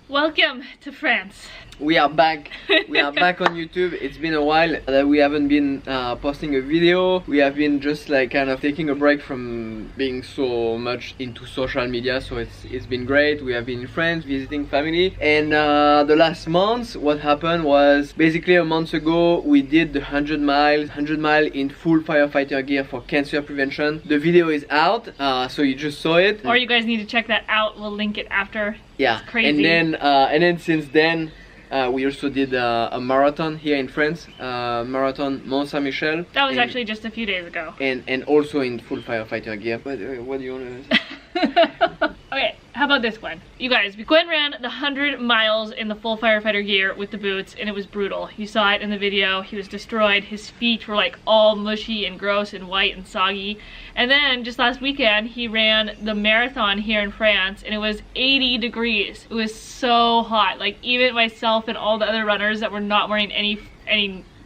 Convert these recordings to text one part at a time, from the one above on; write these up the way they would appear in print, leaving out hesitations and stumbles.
Welcome to France. We are back. We are back on YouTube. It's been a while that we haven't been posting a video. We have been just like kind of taking a break from being so much into social media, so it's been great. We have been friends, visiting family, and the last month what happened was basically a month ago we did the 100 mile in full firefighter gear for cancer prevention. The video is out, so you just saw it. Or you guys need to check that out. We'll link it after. Yeah, it's crazy. and then since then we also did a marathon here in France, Marathon Mont Saint Michel. That was actually just a few days ago. And also in full firefighter gear. What do you want to say? Okay, how about this, Gwen? You guys, Gwen ran the 100 miles in the full firefighter gear with the boots, and it was brutal. You saw it in the video. He was destroyed. His feet were like all mushy and gross and white and soggy. And then just last weekend, he ran the marathon here in France, and it was 80 degrees. It was so hot. Like, even myself and all the other runners that were not wearing any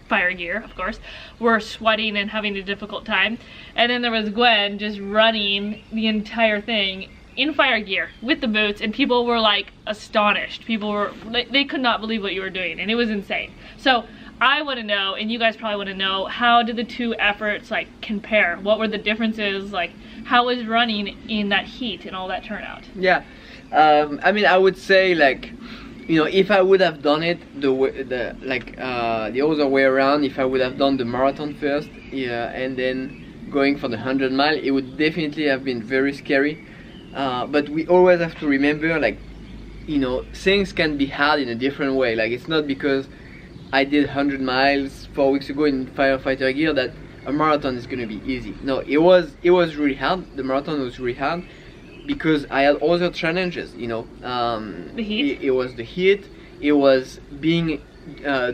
fire gear, of course, were sweating and having a difficult time. And then there was Gwen just running the entire thing in fire gear with the boots, and people were like astonished. People were, they could not believe what you were doing, and it was insane. So I want to know, and you guys probably want to know, how did the two efforts like compare? What were the differences? Like, how was running in that heat and all that turnout? Yeah, I mean, I would say, like, you know, if I would have done it the other way around, if I would have done the marathon first, yeah, and then going for the 100 mile, it would definitely have been very scary. But we always have to remember, like, you know, things can be hard in a different way. Like, it's not because I did 100 miles 4 weeks ago in firefighter gear that a marathon is gonna be easy. No, it was really hard. The marathon was really hard because I had other challenges, you know. The heat? It was the heat. It was being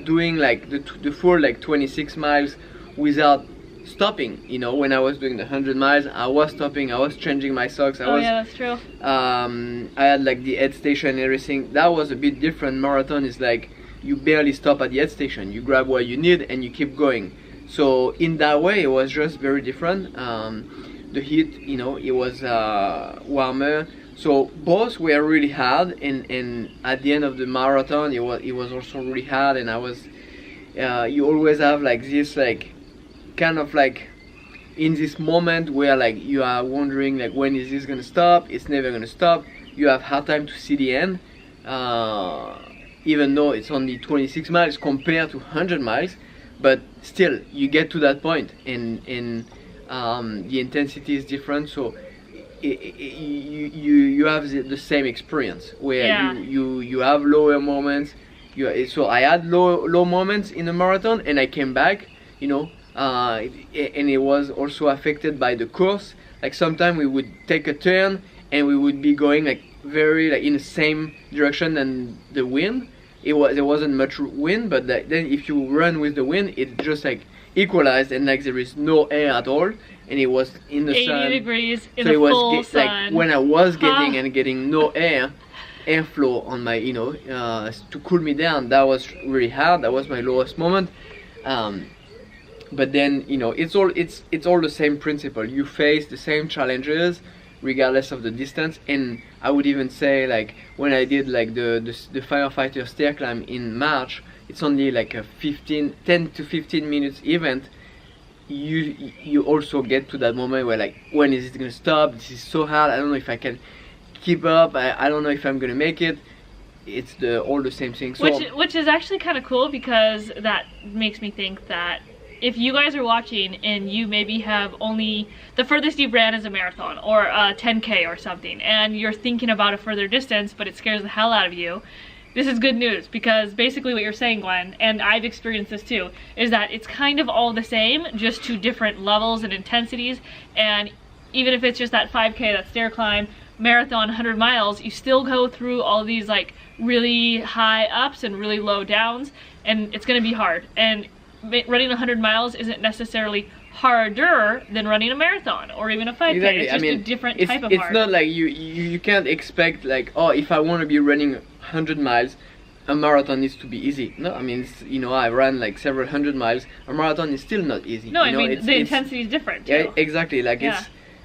doing like the full like 26 miles without stopping. You know, when I was doing the 100 miles, I was stopping. I was changing my socks. Yeah, that's true. I had like the aid station and everything. That was a bit different. Marathon is like you barely stop at the aid station. You grab what you need and you keep going. So in that way, it was just very different. The heat, you know, it was warmer. So both were really hard, and at the end of the marathon, it was also really hard. And I was, you always have like this like kind of like in this moment where like you are wondering like, when is this gonna stop? It's never gonna stop. You have hard time to see the end, even though it's only 26 miles compared to 100 miles, but still you get to that point, and the intensity is different. So you have the same experience where you have lower moments. So I had low moments in the marathon, and I came back, you know. And it was also affected by the course. Like sometimes we would take a turn and we would be going like very like in the same direction than the wind. There wasn't much wind, but then if you run with the wind, it just like equalized, and like there is no air at all, and it was in the 80 sun. 80 degrees in so the it was full sun. Like when I was getting no airflow on my, you know, to cool me down. That was really hard. That was my lowest moment. But then, you know, it's all the same principle. You face the same challenges regardless of the distance. And I would even say, like, when I did like the firefighter stair climb in March, it's only like a 10 to 15 minutes event. You also get to that moment where like, when is it gonna stop? This is so hard. I don't know if I can keep up. I don't know if I'm gonna make it. It's all the same thing. So, which is actually kind of cool, because that makes me think that if you guys are watching and you maybe have only, the furthest you've ran is a marathon or a 10K or something, and you're thinking about a further distance but it scares the hell out of you, this is good news, because basically what you're saying, Gwen, and I've experienced this too, is that it's kind of all the same, just to different levels and intensities. And even if it's just that 5K, that stair climb, marathon, 100 miles, you still go through all these like really high ups and really low downs, and it's going to be hard. And running 100 miles isn't necessarily harder than running a marathon or even a 5K. Exactly. It's just a different type of hard. It's not like you can't expect like, oh, if I want to be running 100 miles, a marathon needs to be easy. No, I mean, you know, I ran like several 100 miles. A marathon is still not easy. No, you know, I mean, the intensity is different too. Yeah, exactly. Like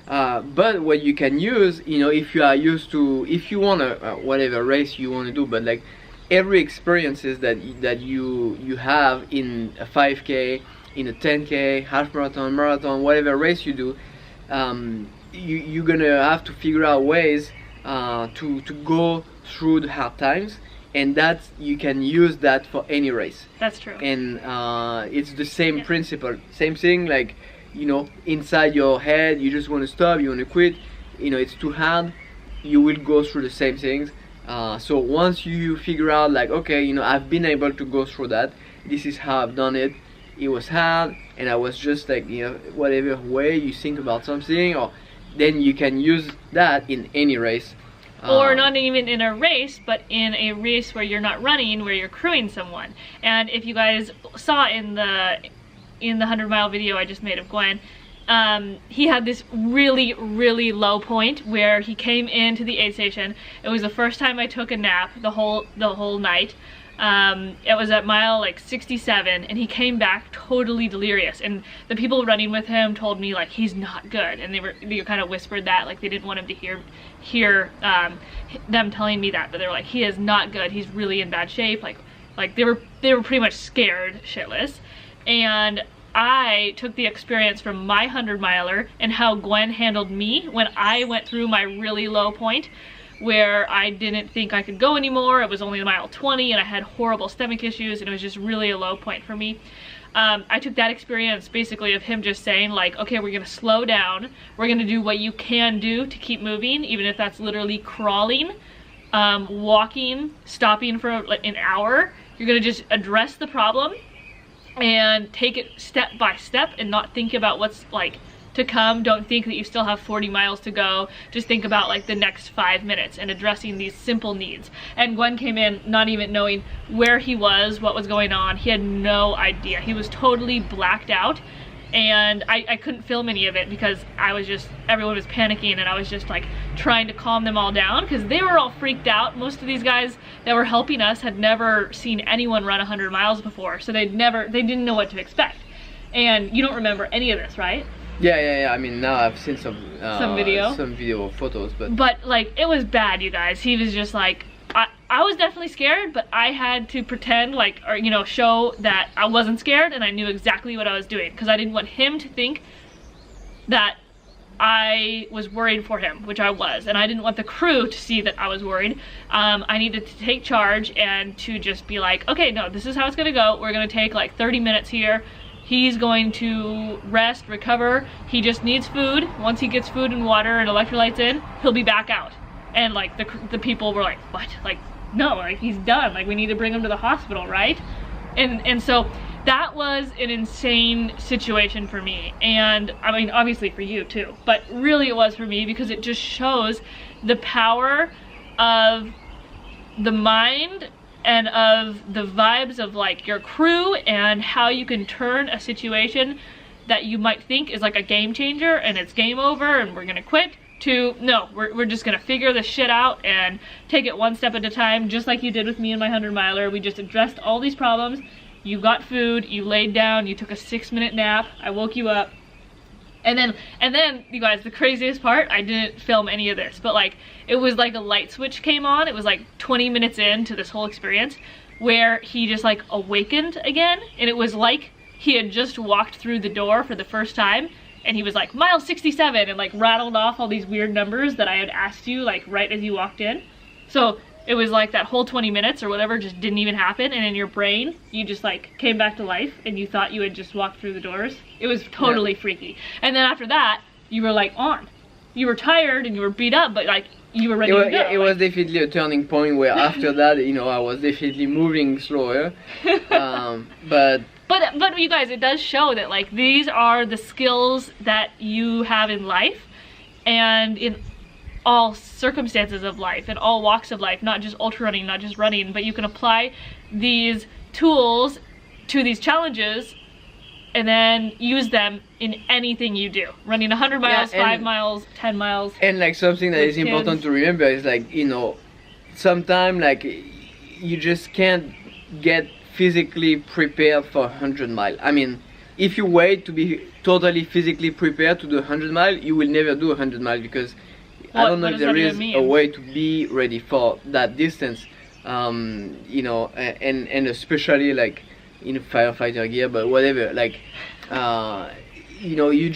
But what you can use, you know, if you are used to, if you want to whatever race you want to do, but like every experiences that you have in a 5K, in a 10K, half marathon, whatever race you do, you're gonna have to figure out ways to go through the hard times, and that you can use that for any race. That's true. And it's the same principle, same thing. Like, you know, inside your head, you just want to stop, you want to quit, you know, it's too hard, you will go through the same things. So once you figure out, like, okay, you know, I've been able to go through that, this is how I've done it, it was hard, and I was just like, you know, whatever way you think about something, or then you can use that in any race. Or not even in a race, but in a race where you're not running, where you're crewing someone. And if you guys saw in the 100-mile video I just made of Gwen, he had this really low point where he came into the aid station. It was the first time I took a nap the whole night. It was at mile like 67, and he came back totally delirious, and the people running with him told me like he's not good, and they kind of whispered that, like they didn't want him to hear them telling me that, but they were like, he is not good, he's really in bad shape, like they were pretty much scared shitless. And I took the experience from my 100-miler and how Gwen handled me when I went through my really low point where I didn't think I could go anymore. It was only mile 20 and I had horrible stomach issues, and it was just really a low point for me. I took that experience basically of him just saying like, okay, we're gonna slow down, we're gonna do what you can do to keep moving, even if that's literally crawling, walking, stopping for like an hour. You're gonna just address the problem and take it step by step and not think about what's like to come. Don't think that you still have 40 miles to go. Just think about like the next 5 minutes and addressing these simple needs. And Gwen came in not even knowing where he was, what was going on. He had no idea. He was totally blacked out, and I couldn't film any of it because I was just, everyone was panicking, and I was just like trying to calm them all down because they were all freaked out. Most of these guys that were helping us had never seen anyone run 100 miles before, so they didn't know what to expect. And you don't remember any of this, right? Yeah. I mean, now I've seen some video photos, but like it was bad, you guys. He was just like, I was definitely scared, but I had to pretend like, or you know, show that I wasn't scared and I knew exactly what I was doing, because I didn't want him to think that I was worried for him, which I was, and I didn't want the crew to see that I was worried. I needed to take charge and to just be like, okay, no, this is how it's gonna go. We're gonna take like 30 minutes here. He's going to rest, recover. He just needs food. Once he gets food and water and electrolytes in, he'll be back out. And like the people were like, what? Like, no, like he's done. Like we need to bring him to the hospital, right? And so that was an insane situation for me. And I mean, obviously for you too, but really it was for me because it just shows the power of the mind and of the vibes of like your crew, and how you can turn a situation that you might think is like a game changer and it's game over and we're gonna quit, to no, we're just gonna figure this shit out and take it one step at a time, just like you did with me and my 100-miler. We just addressed all these problems. You got food, you laid down, you took a 6-minute nap, I woke you up. And then, you guys, the craziest part, I didn't film any of this, but like, it was like a light switch came on. It was like 20 minutes into this whole experience where he just like awakened again. And it was like he had just walked through the door for the first time, and he was like, mile 67, and like rattled off all these weird numbers that I had asked you like right as you walked in. So it was like that whole 20 minutes or whatever just didn't even happen, and in your brain you just like came back to life and you thought you had just walked through the doors. It was totally freaky. And then after that you were like on. You were tired and you were beat up, but like you were ready to go. Yeah, it was definitely a turning point where after that, you know, I was definitely moving slower. But you guys, it does show that like these are the skills that you have in life and in all circumstances of life and all walks of life, not just ultra running, not just running, but you can apply these tools to these challenges and then use them in anything you do. Running 100 miles, 5 miles, 10 miles. And like something that is important to remember is like, you know, sometimes like you just can't get physically prepared for 100 miles. I mean, if you wait to be totally physically prepared to do 100 miles, you will never do 100 miles because I don't know if there is a way to be ready for that distance. You know, and especially like in firefighter gear, but whatever, like you know, you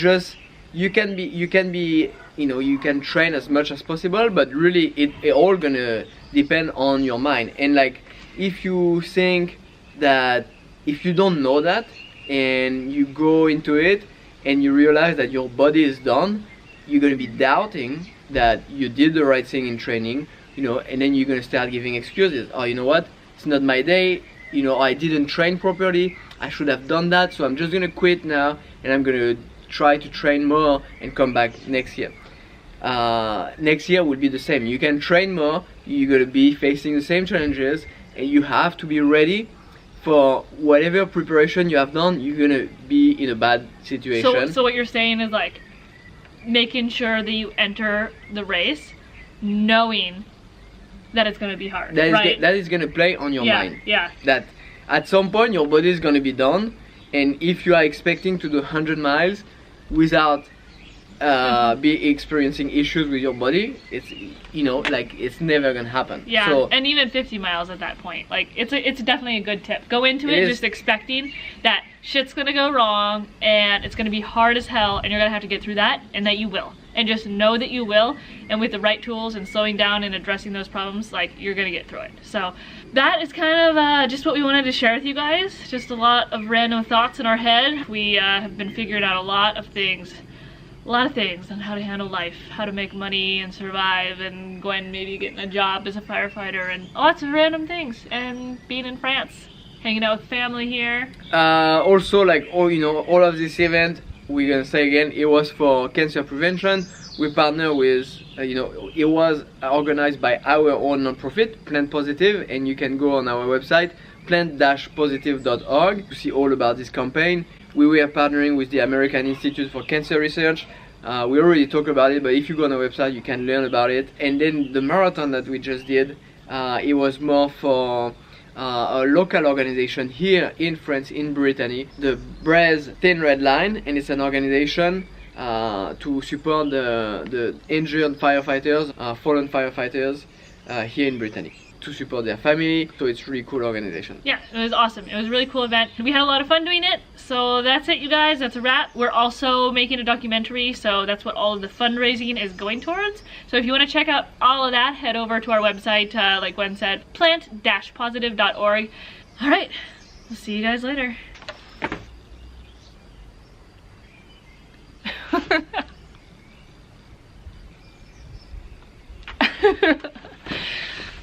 can be you know, you can train as much as possible, but really it all gonna depend on your mind. And like, if you think that, if you don't know that and you go into it and you realize that your body is done, you're gonna be doubting that you did the right thing in training, you know, and then you're gonna start giving excuses. Oh, you know what, it's not my day, you know, I didn't train properly, I should have done that, so I'm just gonna quit now and I'm gonna try to train more and come back next year. Next year will be the same. You can train more, you're gonna be facing the same challenges, and you have to be ready for whatever preparation you have done. You're gonna be in a bad situation. So what you're saying is like making sure that you enter the race knowing that it's gonna be hard, right? That is gonna play on your mind. Yeah. That at some point your body is gonna be done, and if you are expecting to do 100 miles without be experiencing issues with your body, it's, you know, like, it's never gonna happen. Yeah, so, and even 50 miles at that point, like, it's definitely a good tip. Go into it just expecting that shit's gonna go wrong and it's gonna be hard as hell and you're gonna have to get through that, and that you will. And just know that you will, and with the right tools and slowing down and addressing those problems, like, you're gonna get through it. So that is kind of just what we wanted to share with you guys. Just a lot of random thoughts in our head. We have been figuring out a lot of things on how to handle life, how to make money and survive, and Gwen maybe getting a job as a firefighter, and lots of random things, and being in France, hanging out with family here. Also, like, all of this event, we're gonna say again, it was for cancer prevention. We partner with, it was organized by our own non-profit, Plant Positive, and you can go on our website, plant-positive.org, to see all about this campaign. We were partnering with the American Institute for Cancer Research. We already talked about it, but if you go on the website, you can learn about it. And then the marathon that we just did, it was more for a local organization here in France, in Brittany, the Braise Thin Red Line, and it's an organization to support the injured firefighters, fallen firefighters here in Brittany, to support their family. So it's a really cool organization. Yeah, it was awesome. It was a really cool event. We had a lot of fun doing it. So that's it, you guys. That's a wrap. We're also making a documentary, so that's what all of the fundraising is going towards. So if you want to check out all of that, head over to our website, like Gwen said, plant-positive.org. All right, we'll see you guys later.